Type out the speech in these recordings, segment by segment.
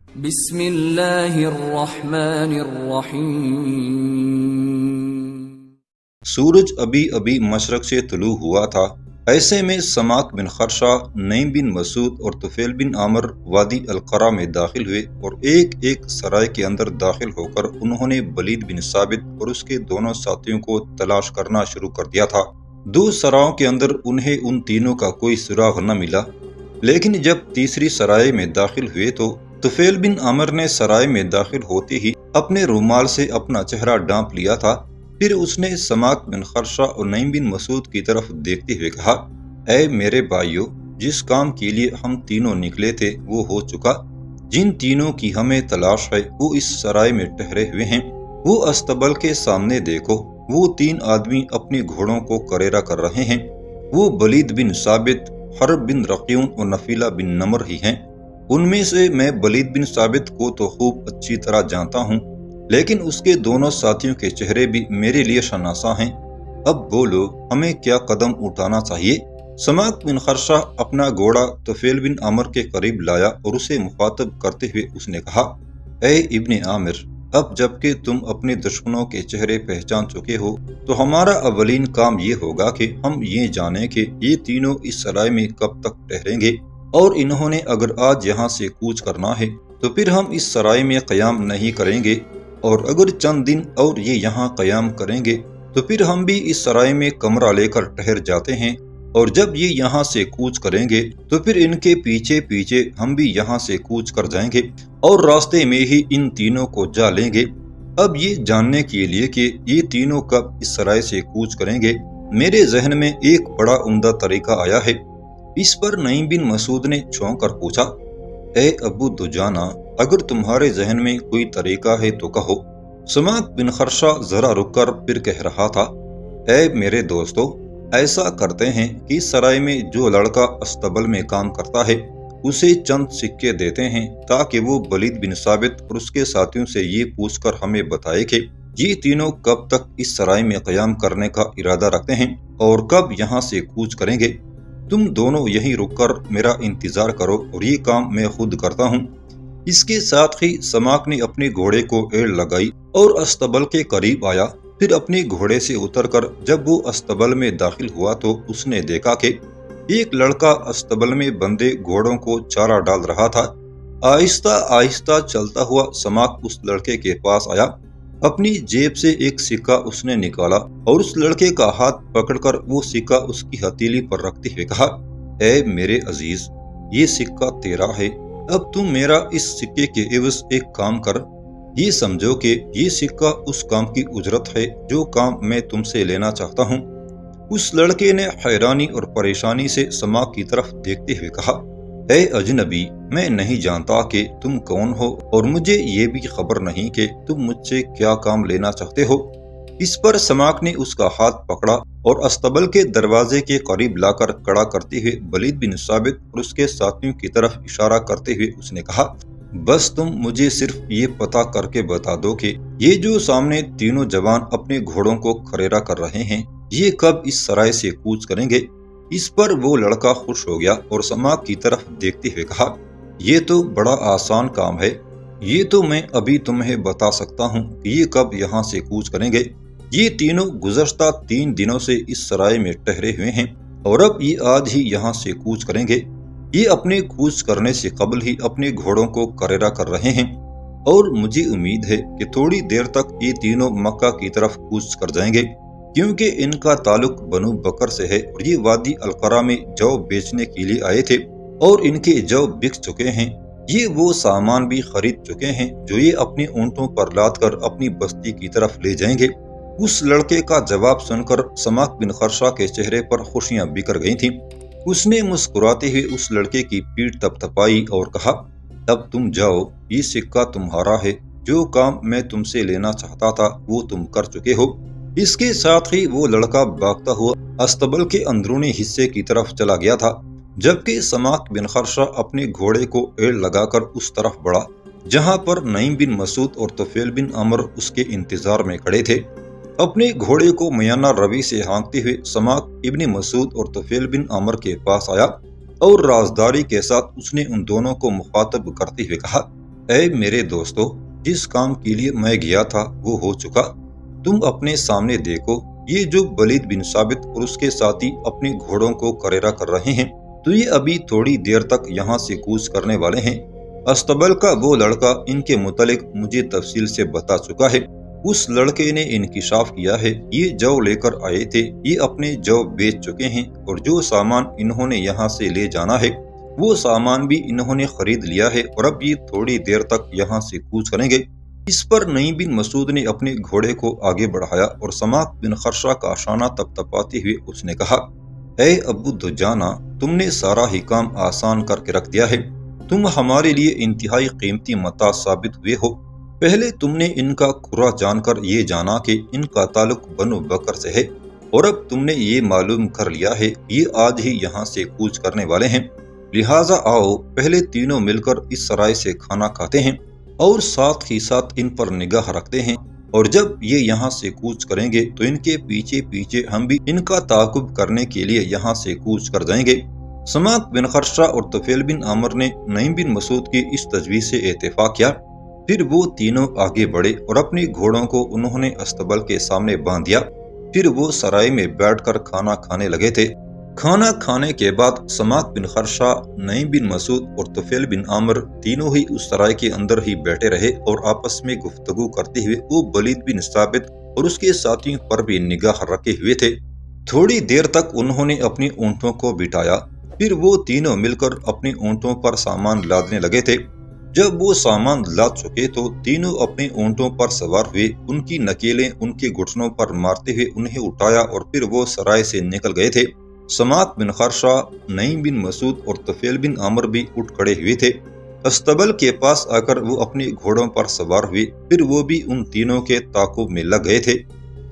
بسم اللہ الرحمن الرحیم۔ سورج ابھی ابھی مشرق سے طلوع ہوا تھا۔ ایسے میں سماک بن خرشہ، نعیم بن مسعود اور طفیل بن عامر وادی القرا میں داخل ہوئے اور ایک ایک سرائے کے اندر داخل ہو کر انہوں نے ولید بن ثابت اور اس کے دونوں ساتھیوں کو تلاش کرنا شروع کر دیا تھا۔ 2 سرائیوں کے اندر انہیں ان تینوں کا کوئی سراغ نہ ملا، لیکن جب تیسری سرائے میں داخل ہوئے تو طفیل بن عامر نے سرائے میں داخل ہوتے ہی اپنے رومال سے اپنا چہرہ ڈانپ لیا تھا۔ پھر اس نے سماک بن خرشہ اور نعیم بن مسعود کی طرف دیکھتے ہوئے کہا، اے میرے بھائیو، جس کام کے لیے ہم تینوں نکلے تھے وہ ہو چکا۔ جن تینوں کی ہمیں تلاش ہے وہ اس سرائے میں ٹھہرے ہوئے ہیں۔ وہ استبل کے سامنے دیکھو، وہ 3 آدمی اپنے گھوڑوں کو کریرا کر رہے ہیں۔ وہ ولید بن ثابت، حرب بن رقیون اور نفیلہ بن نمر ہی ہیں۔ ان میں سے میں ولید بن ثابت کو تو خوب اچھی طرح جانتا ہوں، لیکن اس کے دونوں ساتھیوں کے چہرے بھی میرے لیے شناسا ہیں۔ اب بولو، ہمیں کیا قدم اٹھانا چاہیے؟ سماک بن خرشہ اپنا گھوڑا طفیل بن عامر کے قریب لایا اور اسے مخاطب کرتے ہوئے اس نے کہا، اے ابن عامر، اب جب کہ تم اپنے دشمنوں کے چہرے پہچان چکے ہو تو ہمارا اولین کام یہ ہوگا کہ ہم یہ جانیں کہ یہ تینوں اس سرائے میں کب تک ٹھہریں گے، اور انہوں نے اگر آج یہاں سے کوچ کرنا ہے تو پھر ہم اس سرائے میں قیام نہیں کریں گے، اور اگر چند دن اور یہ یہاں قیام کریں گے تو پھر ہم بھی اس سرائے میں کمرہ لے کر ٹھہر جاتے ہیں، اور جب یہ یہاں سے کوچ کریں گے تو پھر ان کے پیچھے پیچھے ہم بھی یہاں سے کوچ کر جائیں گے اور راستے میں ہی ان تینوں کو جا لیں گے۔ اب یہ جاننے کے لیے کہ یہ تینوں کب اس سرائے سے کوچ کریں گے، میرے ذہن میں ایک بڑا عمدہ طریقہ آیا ہے۔ اس پر نعیم بن مسعود نے چونک کر پوچھا، اے ابو دجانہ، اگر تمہارے ذہن میں کوئی طریقہ ہے تو کہو۔ سماک بن خرشہ ذرا رک کر پھر کہہ رہا تھا، اے میرے دوستو، ایسا کرتے ہیں کہ سرائے میں جو لڑکا استبل میں کام کرتا ہے اسے چند سکے دیتے ہیں تاکہ وہ ولید بن ثابت اور اس کے ساتھیوں سے یہ پوچھ کر ہمیں بتائے کہ یہ تینوں کب تک اس سرائے میں قیام کرنے کا ارادہ رکھتے ہیں اور کب یہاں سے کوچ کریں گے۔ تم دونوں یہیں رک کر میرا انتظار کرو اور یہ کام میں خود کرتا ہوں۔ اس کے ساتھ ہی سماک نے اپنے گھوڑے کو ایڑ لگائی اور استبل کے قریب آیا۔ پھر اپنے گھوڑے سے اتر کر جب وہ استبل میں داخل ہوا تو اس نے دیکھا کہ ایک لڑکا استبل میں بندھے گھوڑوں کو چارہ ڈال رہا تھا۔ آہستہ آہستہ چلتا ہوا سماک اس لڑکے کے پاس آیا۔ اپنی جیب سے ایک سکہ اس نے نکالا اور اس لڑکے کا ہاتھ پکڑ کر وہ سکہ اس کی ہتھیلی پر رکھتے ہوئے کہا، اے میرے عزیز، یہ سکہ تیرا ہے۔ اب تم میرا اس سکے کے عوض ایک کام کر۔ یہ سمجھو کہ یہ سکہ اس کام کی اجرت ہے جو کام میں تم سے لینا چاہتا ہوں۔ اس لڑکے نے حیرانی اور پریشانی سے سماک کی طرف دیکھتے ہوئے کہا، اے اجنبی، میں نہیں جانتا کہ تم کون ہو اور مجھے یہ بھی خبر نہیں کہ تم مجھ سے کیا کام لینا چاہتے ہو۔ اس پر سماک نے اس کا ہاتھ پکڑا اور استبل کے دروازے کے قریب لا کر کڑا کرتے ہوئے ولید بن ثابت اور اس کے ساتھیوں کی طرف اشارہ کرتے ہوئے اس نے کہا، بس تم مجھے صرف یہ پتہ کر کے بتا دو کہ یہ جو سامنے تینوں جوان اپنے گھوڑوں کو کریرا کر رہے ہیں یہ کب اس سرائے سے کوچ کریں گے۔ اس پر وہ لڑکا خوش ہو گیا اور سماک کی طرف دیکھتے ہوئے کہا، یہ تو بڑا آسان کام ہے، یہ تو میں ابھی تمہیں بتا سکتا ہوں کہ یہ کب یہاں سے کوچ کریں گے۔ یہ تینوں گزشتہ 3 دنوں سے اس سرائے میں ٹھہرے ہوئے ہیں اور اب یہ آج ہی یہاں سے کوچ کریں گے۔ یہ اپنے کوچ کرنے سے قبل ہی اپنے گھوڑوں کو کریرا کر رہے ہیں، اور مجھے امید ہے کہ تھوڑی دیر تک یہ تینوں مکہ کی طرف کوچ کر جائیں گے، کیونکہ ان کا تعلق بنو بکر سے ہے اور یہ وادی القرا میں جو بیچنے کے لیے آئے تھے اور ان کے جو بک چکے ہیں۔ یہ وہ سامان بھی خرید چکے ہیں جو یہ اپنے اونٹوں پر لاد کر اپنی بستی کی طرف لے جائیں گے۔ اس لڑکے کا جواب سن کر سماک بن خرشہ کے چہرے پر خوشیاں بکھر گئی تھیں۔ اس نے مسکراتے ہوئے اس لڑکے کی پیٹھ تھپتھپائی اور کہا، اب تم جاؤ، یہ سکہ تمہارا ہے، جو کام میں تم سے لینا چاہتا تھا وہ تم کر چکے ہو۔ اس کے ساتھ ہی وہ لڑکا بھاگتا ہوا استبل کے اندرونی حصے کی طرف چلا گیا تھا، جبکہ سماک بن خرشہ اپنے گھوڑے کو ایڑ لگا کر اس طرف بڑھا جہاں پر نعیم بن مسعود اور طفیل بن عامر اس کے انتظار میں کھڑے تھے۔ اپنے گھوڑے کو میانہ روی سے ہانکتے ہوئے سماک ابن مسعود اور طفیل بن عامر کے پاس آیا اور رازداری کے ساتھ اس نے ان دونوں کو مخاطب کرتے ہوئے کہا، اے میرے دوستو، جس کام کے لیے میں گیا تھا وہ ہو چکا۔ تم اپنے سامنے دیکھو، یہ جو ولید بن ثابت اور اس کے ساتھی اپنے گھوڑوں کو کریرا کر رہے ہیں تو یہ ابھی تھوڑی دیر تک یہاں سے کوچ کرنے والے ہیں۔ استبل کا وہ لڑکا ان کے متعلق مجھے تفصیل سے بتا چکا ہے۔ اس لڑکے نے انکشاف کیا ہے، یہ جو لے کر آئے تھے یہ اپنے جو بیچ چکے ہیں، اور جو سامان انہوں نے یہاں سے لے جانا ہے وہ سامان بھی انہوں نے خرید لیا ہے، اور اب یہ تھوڑی دیر تک یہاں سے کوچ کریں گے۔ اس پر نعیم بن مسعود نے اپنے گھوڑے کو آگے بڑھایا اور سماک بن خرشہ کا شانہ تپتپاتے ہوئے اس نے کہا، اے ابو دجانہ، تم نے سارا ہی کام آسان کر کے رکھ دیا ہے۔ تم ہمارے لیے انتہائی قیمتی متاع ثابت ہوئے ہو۔ پہلے تم نے ان کا کھرا جان کر یہ جانا کہ ان کا تعلق بنو بکر سے ہے، اور اب تم نے یہ معلوم کر لیا ہے یہ آج ہی یہاں سے کوچ کرنے والے ہیں۔ لہٰذا آؤ پہلے تینوں مل کر اس سرائے سے کھانا کھاتے ہیں اور ساتھ ہی ساتھ ان پر نگاہ رکھتے ہیں، اور جب یہ یہاں سے کوچ کریں گے تو ان کے پیچھے پیچھے ہم بھی ان کا تعاقب کرنے کے لیے یہاں سے کوچ کر جائیں گے۔ سماک بن خرشہ اور طفیل بن عامر نے نعیم بن مسعود کی اس تجویز سے اتفاق کیا۔ پھر وہ تینوں آگے بڑھے اور اپنے گھوڑوں کو انہوں نے استبل کے سامنے باندھ دیا۔ پھر وہ سرائے میں بیٹھ کر کھانا کھانے لگے تھے۔ کھانا کھانے کے بعد سماک بن خرشہ، نعیم بن مسعود اور طفیل بن عامر تینوں ہی اس سرائے کے اندر ہی بیٹھے رہے اور آپس میں گفتگو کرتے ہوئے وہ ولید بن ثابت اور اس کے ساتھیوں پر بھی نگاہ رکھے ہوئے تھے۔ تھوڑی دیر تک انہوں نے اپنی اونٹوں کو بٹھایا، پھر وہ تینوں مل کر اپنے اونٹوں پر سامان لادنے لگے تھے۔ جب وہ سامان لاد چکے تو تینوں اپنے اونٹوں پر سوار ہوئے، ان کی نکیلیں ان کے گھٹنوں پر مارتے ہوئے انہیں اٹھایا اور پھر وہ سرائے سے نکل گئے تھے۔ سماک بن خرشہ، نعیم بن مسعود اور طفیل بن عامر بھی اٹھ کھڑے ہوئے تھے۔ استبل کے پاس آ کر وہ اپنے گھوڑوں پر سوار ہوئے، پھر وہ بھی ان تینوں کے تعاقب میں لگ گئے تھے۔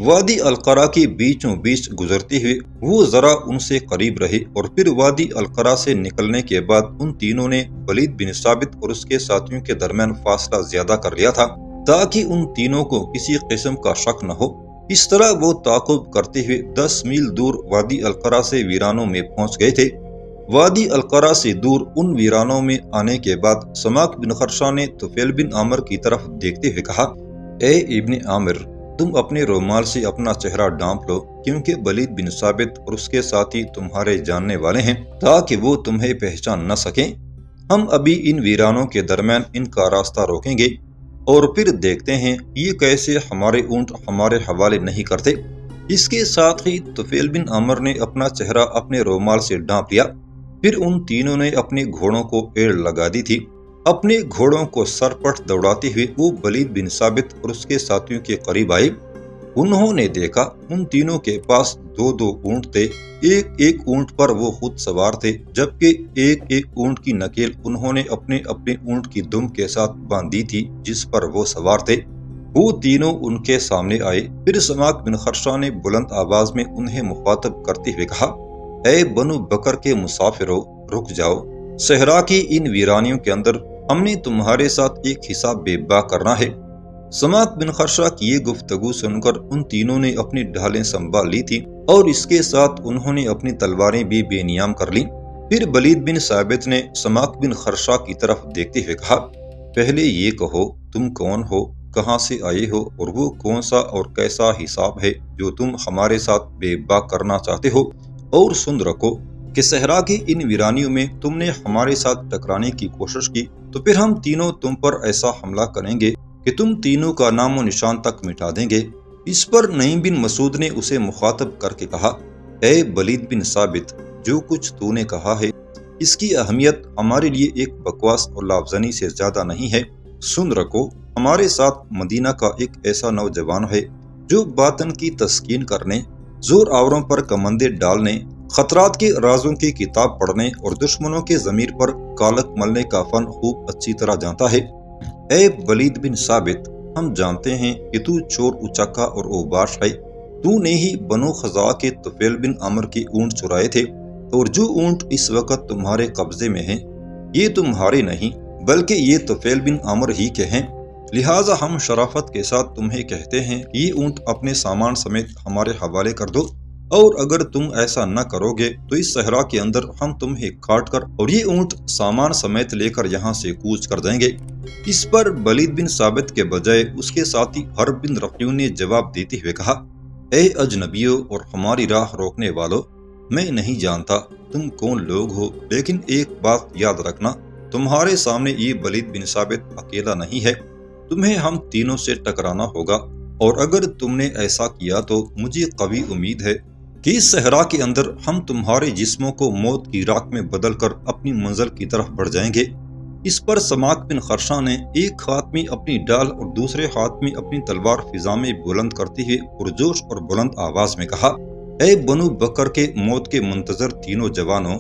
وادی القرا کے بیچوں بیچ گزرتے ہوئے وہ ذرا ان سے قریب رہے، اور پھر وادی القرا سے نکلنے کے بعد ان تینوں نے ولید بن ثابت اور اس کے ساتھیوں کے درمیان فاصلہ زیادہ کر لیا تھا تاکہ ان تینوں کو کسی قسم کا شک نہ ہو۔ اس طرح وہ تعاقب کرتے ہوئے 10 میل دور وادی القرا سے ویرانوں میں پہنچ گئے تھے۔ وادی القرا سے دور ان ویرانوں میں آنے کے بعد سماک بن خرشہ نے طفیل بن عامر کی طرف دیکھتے ہوئے کہا، اے ابن عامر، تم اپنے رومال سے اپنا چہرہ ڈھانپ لو، کیونکہ ولید بن ثابت اور اس کے ساتھی تمہارے جاننے والے ہیں تاکہ وہ تمہیں پہچان نہ سکیں۔ ہم ابھی ان ویرانوں کے درمیان ان کا راستہ روکیں گے اور پھر دیکھتے ہیں یہ کیسے ہمارے اونٹ ہمارے حوالے نہیں کرتے۔ اس کے ساتھ ہی طفیل بن عامر نے اپنا چہرہ اپنے رومال سے ڈھانپ لیا۔ پھر ان تینوں نے اپنے گھوڑوں کو ایڑ لگا دی تھی۔ اپنے گھوڑوں کو سرپٹ دوڑاتے ہوئے وہ ولید بن ثابت اور اس کے ساتھیوں کے قریب آئے۔ انہوں نے دیکھا ان تینوں کے پاس 2 اونٹ تھے، ایک اونٹ پر وہ خود سوار تھے، جبکہ ایک اونٹ کی نکیل انہوں نے اپنے اونٹ کی دم کے ساتھ باندھی تھی جس پر وہ سوار تھے۔ وہ تینوں ان کے سامنے آئے۔ پھر سماک بن خرشہ نے بلند آواز میں انہیں مخاطب کرتے ہوئے کہا، اے بنو بکر کے مسافرو، رک جاؤ۔ صحرا کی ان ویرانیوں کے اندر ہم نے تمہارے ساتھ ایک حساب بے با کرنا ہے۔ سماک بن خرشہ کی یہ گفتگو سن کر ان تینوں نے اپنی ڈھالیں سنبھال لی تھی، اور اس کے ساتھ انہوں نے اپنی تلواریں بھی بے نیام کر لیں۔ پھر ولید بن ثابت نے سماک بن خرشہ کی طرف دیکھتے ہوئے کہا، پہلے یہ کہو تم کون ہو، کہاں سے آئے ہو، اور وہ کون سا اور کیسا حساب ہے جو تم ہمارے ساتھ بے با کرنا چاہتے ہو، اور سن رکھو کہ صحرا کی ان ویرانیوں میں تم نے ہمارے ساتھ ٹکرانے کی کوشش کی تو پھر ہم تینوں تم پر ایسا حملہ کریں گے کہ تم تینوں کا نام و نشان تک مٹا دیں گے۔ اس پر نعیم بن مسعود نے اسے مخاطب کر کے کہا، اے ولید بن ثابت، جو کچھ تو نے کہا ہے اس کی اہمیت ہمارے لیے ایک بکواس اور لافزنی سے زیادہ نہیں ہے۔ سن رکھو، ہمارے ساتھ مدینہ کا ایک ایسا نوجوان ہے جو باطن کی تسکین کرنے، زور آوروں پر کمندے ڈالنے، خطرات کے رازوں کی کتاب پڑھنے اور دشمنوں کے ضمیر پر کالک ملنے کا فن خوب اچھی طرح جانتا ہے۔ اے ولید بن ثابت، ہم جانتے ہیں کہ تو چور اچکا اور اوباش ہے۔ تو نے ہی بنو خزاعہ کے طفیل بن عامر کے اونٹ چرائے تھے، اور جو اونٹ اس وقت تمہارے قبضے میں ہیں یہ تمہارے نہیں بلکہ یہ طفیل بن عامر ہی کے ہیں۔ لہٰذا ہم شرافت کے ساتھ تمہیں کہتے ہیں کہ یہ اونٹ اپنے سامان سمیت ہمارے حوالے کر دو، اور اگر تم ایسا نہ کرو گے تو اس صحرا کے اندر ہم تمہیں کاٹ کر اور یہ اونٹ سامان سمیت لے کر یہاں سے کوچ کر دیں گے۔ اس پر ولید بن ثابت کے بجائے اس کے ساتھی حرب بن رقیع نے جواب دیتے ہوئے کہا، اے اجنبیوں اور ہماری راہ روکنے والوں، میں نہیں جانتا تم کون لوگ ہو، لیکن ایک بات یاد رکھنا، تمہارے سامنے یہ ولید بن ثابت اکیلا نہیں ہے، تمہیں ہم تینوں سے ٹکرانا ہوگا، اور اگر تم نے ایسا کیا تو مجھے قوی امید ہے کہ اس صحرا کے اندر ہم تمہارے جسموں کو موت کی راکھ میں بدل کر اپنی منزل کی طرف بڑھ جائیں گے۔ اس پر سماک بن خرشہ نے ایک ہاتھ میں اپنی ڈال اور دوسرے ہاتھ میں اپنی تلوار فضا میں بلند کرتے ہوئے پرجوش اور بلند آواز میں کہا، اے بنو بکر کے موت کے منتظر تینوں جوانوں،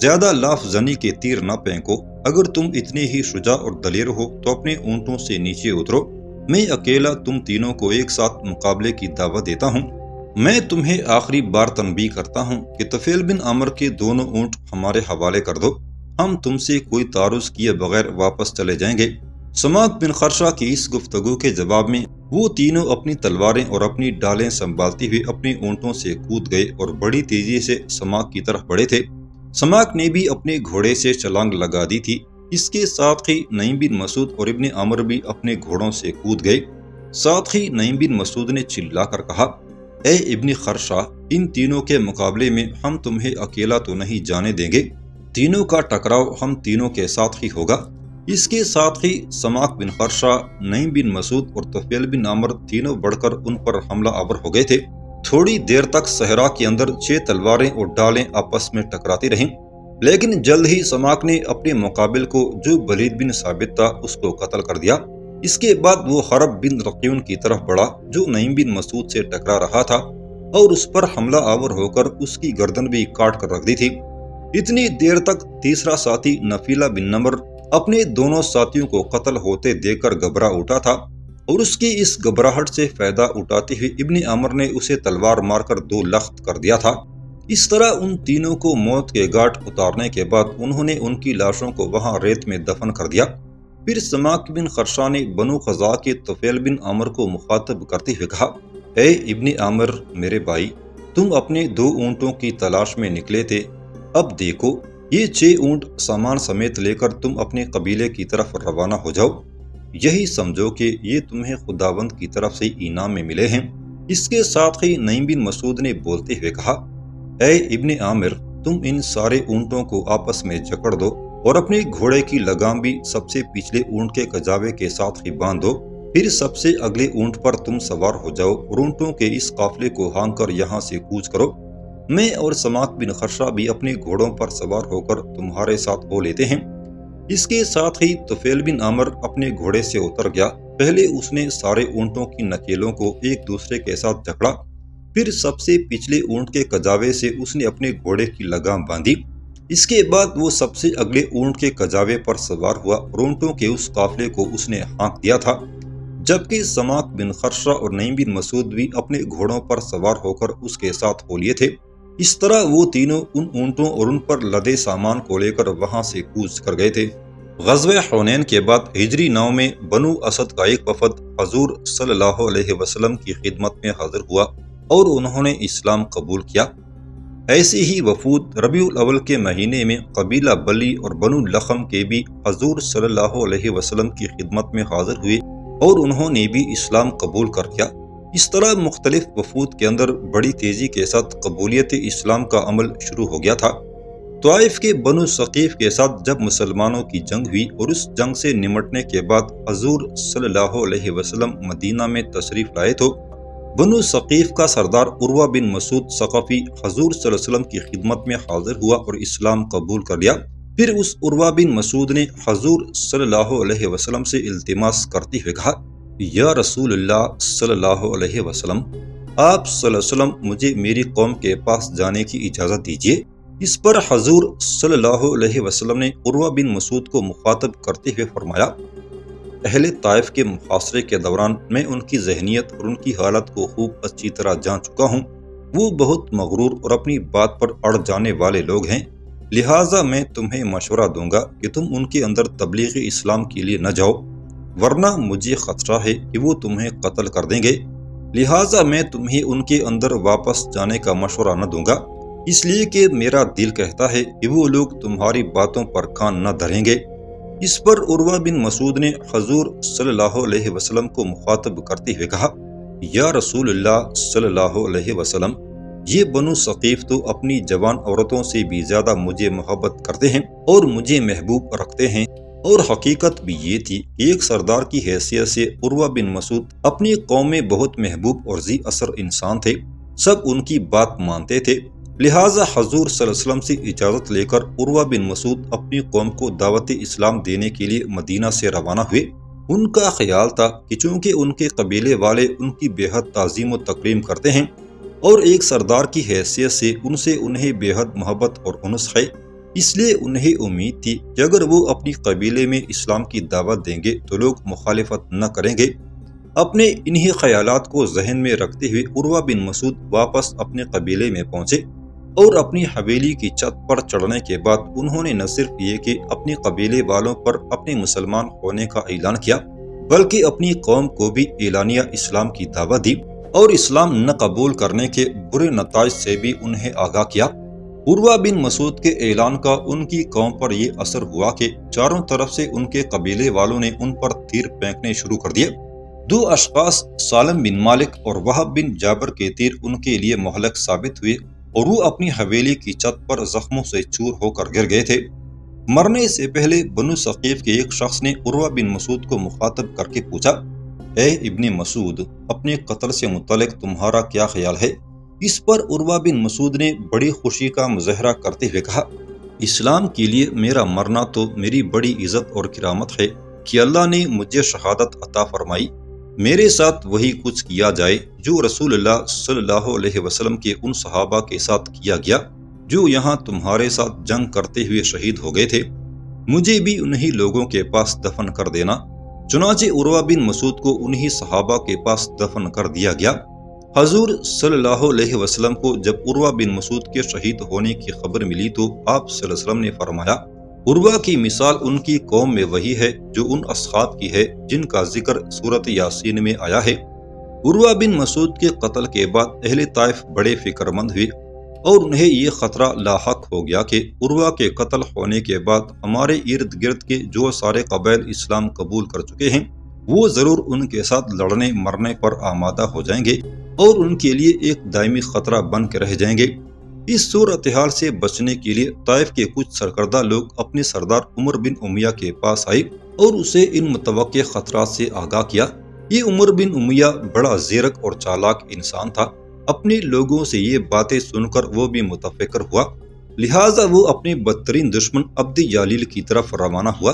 زیادہ لاف زنی کے تیر نہ پھینکو، اگر تم اتنے ہی شجاع اور دلیر ہو تو اپنے اونٹوں سے نیچے اترو، میں اکیلا تم تینوں کو ایک ساتھ مقابلے کی دعوت دیتا ہوں۔ میں تمہیں آخری بار تنبیہ کرتا ہوں کہ طفیل بن عمر کے دونوں اونٹ ہمارے حوالے کر دو، ہم تم سے کوئی تعارض کیے بغیر واپس چلے جائیں گے۔ سماک بن خرشہ کی اس گفتگو کے جواب میں وہ تینوں اپنی تلواریں اور اپنی ڈالیں سنبھالتے ہوئے اپنے اونٹوں سے کود گئے اور بڑی تیزی سے سماک کی طرف بڑھے تھے۔ سماک نے بھی اپنے گھوڑے سے چھلانگ لگا دی تھی، اس کے ساتھ ہی نعیم بن مسعود اور ابن عمر بھی اپنے گھوڑوں سے کود گئے۔ ساتھ ہی نعیم بن مسعود نے چلا کر کہا، اے ابن خرشہ، ان تینوں کے مقابلے میں ہم تمہیں اکیلا تو نہیں جانے دیں گے، تینوں کا ٹکراؤ ہم تینوں کے ساتھ ہی ہوگا۔ اس کے ساتھ ہی سماک بن خرشہ، نعیم بن مسعود اور طفیل بن عمر تینوں بڑھ کر ان پر حملہ آور ہو گئے تھے۔ تھوڑی دیر تک صحرا کے اندر 6 تلواریں اور ڈالیں آپس میں ٹکراتی رہیں، لیکن جلد ہی سماک نے اپنے مقابل کو جو ولید بن ثابت تھا اس کو قتل کر دیا۔ اس کے بعد وہ حرب بن رقیع کی طرف بڑھا جو نعیم بن مسعود سے ٹکرا رہا تھا، اور اس پر حملہ آور ہو کر اس کی گردن بھی کاٹ کر رکھ دی تھی۔ اتنی دیر تک تیسرا ساتھی نفیلہ بن نمر اپنے دونوں ساتھیوں کو قتل ہوتے دیکھ کر گھبرا اٹھا تھا، اور اس کی اس گھبراہٹ سے فائدہ اٹھاتے ہوئے ابن عمر نے اسے تلوار مار کر 2 لخت کر دیا تھا۔ اس طرح ان تینوں کو موت کے گھاٹ اتارنے کے بعد انہوں نے ان کی لاشوں کو وہاں ریت میں دفن کر دیا۔ پھر سماک بن خرشہ نے بنو خزاعہ کے طفیل بن عمر کو مخاطب کرتے ہوئے کہا، اے ابن عامر میرے بھائی، تم اپنے 2 اونٹوں کی تلاش میں نکلے تھے، اب دیکھو یہ 6 اونٹ سامان سمیت لے کر تم اپنے قبیلے کی طرف روانہ ہو جاؤ، یہی سمجھو کہ یہ تمہیں خداوند کی طرف سے انعام میں ملے ہیں۔ اس کے ساتھ ہی نعیم بن مسعود نے بولتے ہوئے کہا، اے ابن عامر، تم ان سارے اونٹوں کو آپس میں جکڑ دو اور اپنے گھوڑے کی لگام بھی سب سے پچھلے اونٹ کے کجاوے کے ساتھ ہی باندھ دو، پھر سب سے اگلے اونٹ پر تم سوار ہو جاؤ اور اونٹوں کے اس قافلے کو ہانک کر یہاں سے کوچ کرو، میں اور سماک بن خرشہ بھی اپنے گھوڑوں پر سوار ہو کر تمہارے ساتھ ہو لیتے ہیں۔ اس کے ساتھ ہی طفیل بن عمر اپنے گھوڑے سے اتر گیا، پہلے اس نے سارے اونٹوں کی نکیلوں کو ایک دوسرے کے ساتھ جکڑا، پھر سب سے پچھلے اونٹ کے کجاوے سے اس نے اپنے گھوڑے کی لگام باندھی، اس کے بعد وہ سب سے اگلے اونٹ کے کجاوے پر سوار ہوا اور اونٹوں کے اس قافلے کو اس نے ہانک دیا تھا، جبکہ سماک بن خرشہ اور نعیم بن مسعود بھی اپنے گھوڑوں پر سوار ہو کر اس کے ساتھ ہو لیے تھے۔ اس طرح وہ تینوں ان اونٹوں اور ان پر لدے سامان کو لے کر وہاں سے کوچ کر گئے تھے۔ غزوہ حنین کے بعد ہجری 9 میں بنو اسد کا ایک وفد حضور صلی اللہ علیہ وسلم کی خدمت میں حاضر ہوا اور انہوں نے اسلام قبول کیا۔ ایسے ہی وفود ربیع الاول کے مہینے میں قبیلہ بلی اور بنو لخم کے بھی حضور صلی اللہ علیہ وسلم کی خدمت میں حاضر ہوئے اور انہوں نے بھی اسلام قبول کر لیا۔ اس طرح مختلف وفود کے اندر بڑی تیزی کے ساتھ قبولیت اسلام کا عمل شروع ہو گیا تھا۔ طائف کے بنو ثقیف کے ساتھ جب مسلمانوں کی جنگ ہوئی اور اس جنگ سے نمٹنے کے بعد حضور صلی اللہ علیہ وسلم مدینہ میں تشریف لائے تو بنو ثقیف کا سردار عروہ بن مسعود ثقفی حضور صلی اللہ علیہ وسلم کی خدمت میں حاضر ہوا اور اسلام قبول کر لیا۔ پھر اس عروہ بن مسعود نے حضور صلی اللہ علیہ وسلم سے التماس کرتے ہوئے کہا، یا رسول اللہ صلی اللہ علیہ وسلم، آپ صلی اللہ علیہ وسلم مجھے میری قوم کے پاس جانے کی اجازت دیجیے۔ اس پر حضور صلی اللہ علیہ وسلم نے عروہ بن مسعود کو مخاطب کرتے ہوئے فرمایا، اہل طائف کے محاصرے کے دوران میں ان کی ذہنیت اور ان کی حالت کو خوب اچھی طرح جان چکا ہوں، وہ بہت مغرور اور اپنی بات پر اڑ جانے والے لوگ ہیں، لہٰذا میں تمہیں مشورہ دوں گا کہ تم ان کے اندر تبلیغ اسلام کے لیے نہ جاؤ، ورنہ مجھے خطرہ ہے کہ وہ تمہیں قتل کر دیں گے۔ لہٰذا میں تمہیں ان کے اندر واپس جانے کا مشورہ نہ دوں گا، اس لیے کہ میرا دل کہتا ہے کہ وہ لوگ تمہاری باتوں پر کان نہ دھریں گے۔ اس پر عروہ بن مسعود نے حضور صلی اللہ علیہ وسلم کو مخاطب کرتے ہوئے کہا، یا رسول اللہ صلی اللہ علیہ وسلم، یہ بنو ثقیف تو اپنی جوان عورتوں سے بھی زیادہ مجھے محبت کرتے ہیں اور مجھے محبوب رکھتے ہیں، اور حقیقت بھی یہ تھی کہ ایک سردار کی حیثیت سے عروہ بن مسعود اپنی قوم میں بہت محبوب اور ذی اثر انسان تھے، سب ان کی بات مانتے تھے۔ لہٰذا حضور صلی اللہ علیہ وسلم سے اجازت لے کر عروہ بن مسعود اپنی قوم کو دعوت اسلام دینے کے لیے مدینہ سے روانہ ہوئے۔ ان کا خیال تھا کہ چونکہ ان کے قبیلے والے ان کی بے حد تعظیم و تکریم کرتے ہیں اور ایک سردار کی حیثیت سے ان سے انہیں بے حد محبت اور انس ہے، اس لیے انہیں امید تھی کہ اگر وہ اپنی قبیلے میں اسلام کی دعوت دیں گے تو لوگ مخالفت نہ کریں گے۔ اپنے انہی خیالات کو ذہن میں رکھتے ہوئے عروہ بن مسعود واپس اپنے قبیلے میں پہنچے، اور اپنی حویلی کی چھت پر چڑھنے کے بعد انہوں نے نہ صرف یہ کہ اپنے قبیلے والوں پر اپنے مسلمان ہونے کا اعلان کیا، بلکہ اپنی قوم کو بھی اعلانیہ اسلام کی دعوت دی اور اسلام نہ قبول کرنے کے برے نتائج سے بھی انہیں آگاہ کیا۔ عروہ بن مسعود کے اعلان کا ان کی قوم پر یہ اثر ہوا کہ چاروں طرف سے ان کے قبیلے والوں نے ان پر تیر پھینکنے شروع کر دیے۔ دو اشخاص سالم بن مالک اور وہب بن جابر کے تیر ان کے لیے مہلک ثابت ہوئے اور وہ اپنی حویلی کی چھت پر زخموں سے چور ہو کر گر گئے تھے۔ مرنے سے پہلے بنو ثقیف کے ایک شخص نے عروہ بن مسعود کو مخاطب کر کے پوچھا، اے ابن مسعود، اپنے قتل سے متعلق تمہارا کیا خیال ہے؟ اس پر عروہ بن مسعود نے بڑی خوشی کا مظاہرہ کرتے ہوئے کہا، اسلام کے لیے میرا مرنا تو میری بڑی عزت اور کرامت ہے کہ اللہ نے مجھے شہادت عطا فرمائی۔ میرے ساتھ وہی کچھ کیا جائے جو رسول اللہ صلی اللہ علیہ وسلم کے ان صحابہ کے ساتھ کیا گیا جو یہاں تمہارے ساتھ جنگ کرتے ہوئے شہید ہو گئے تھے، مجھے بھی انہی لوگوں کے پاس دفن کر دینا۔ چنانچہ عروہ بن مسعود کو انہی صحابہ کے پاس دفن کر دیا گیا۔ حضور صلی اللہ علیہ وسلم کو جب عروہ بن مسعود کے شہید ہونے کی خبر ملی تو آپ صلی اللہ علیہ وسلم نے فرمایا، عروہ کی مثال ان کی قوم میں وہی ہے جو ان اصحاب کی ہے جن کا ذکر سورۃ یاسین میں آیا ہے۔ عروہ بن مسعود کے قتل کے بعد اہل طائف بڑے فکر مند ہوئے اور انہیں یہ خطرہ لاحق ہو گیا کہ عروہ کے قتل ہونے کے بعد ہمارے ارد گرد کے جو سارے قبائل اسلام قبول کر چکے ہیں وہ ضرور ان کے ساتھ لڑنے مرنے پر آمادہ ہو جائیں گے اور ان کے لیے ایک دائمی خطرہ بن کے رہ جائیں گے۔ اس صورتحال سے بچنے کے لیے طائف کے کچھ سرکردہ لوگ اپنے سردار عمر بن امیہ کے پاس آئے اور اسے ان متوقع خطرات سے آگاہ کیا۔ یہ عمر بن امیہ بڑا زیرک اور چالاک انسان تھا، اپنے لوگوں سے یہ باتیں سن کر وہ بھی متفکر ہوا، لہٰذا وہ اپنے بدترین دشمن عبد یالیل کی طرف روانہ ہوا۔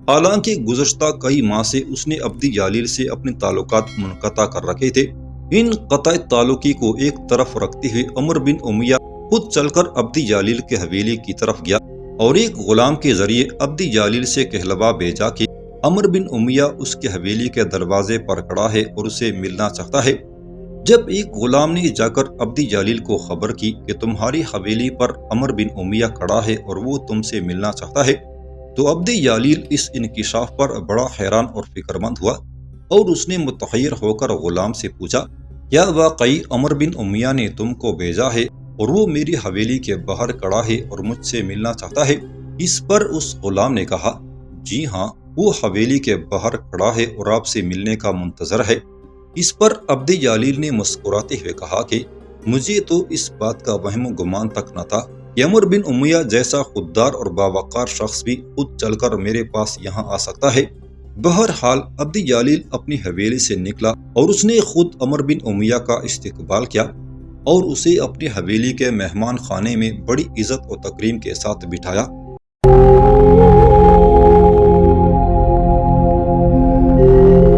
حالانکہ گزشتہ کئی ماہ سے اس نے عبد یالیل سے اپنے تعلقات منقطع کر رکھے تھے۔ ان قطع تعلقی کو ایک طرف رکھتے ہوئے عمر بن امیہ خود چل کر عبد یالیل کے حویلی کی طرف گیا اور ایک غلام کے ذریعے عبد یالیل سے کہلوا بھیجا کہ عمر بن امیہ اس کے حویلی کے دروازے پر کھڑا ہے اور اسے ملنا چاہتا ہے۔ جب ایک غلام نے جا کر عبد یالیل کو خبر کی کہ تمہاری حویلی پر عمر بن امیہ کھڑا ہے اور وہ تم سے ملنا چاہتا ہے، تو عبد یالیل اس انکشاف پر بڑا حیران اور فکر مند ہوا اور اس نے متحیر ہو کر غلام سے پوچھا، کیا واقعی عمر بن امیہ نے تم کو بھیجا ہے اور وہ میری حویلی کے باہر کھڑا ہے اور مجھ سے ملنا چاہتا ہے؟ اس پر اس غلام نے کہا، جی ہاں، وہ حویلی کے باہر کھڑا ہے اور آپ سے ملنے کا منتظر ہے۔ اس پر عبد یالیل نے مسکراتے ہوئے کہا کہ مجھے تو اس بات کا وہم و گمان تک نہ تھا کہ عمر بن امیہ جیسا خوددار اور باوقار شخص بھی خود چل کر میرے پاس یہاں آ سکتا ہے۔ بہرحال عبد یالیل اپنی حویلی سے نکلا اور اس نے خود عمر بن امیہ کا استقبال کیا اور اسے اپنی حویلی کے مہمان خانے میں بڑی عزت و تکریم کے ساتھ بٹھایا۔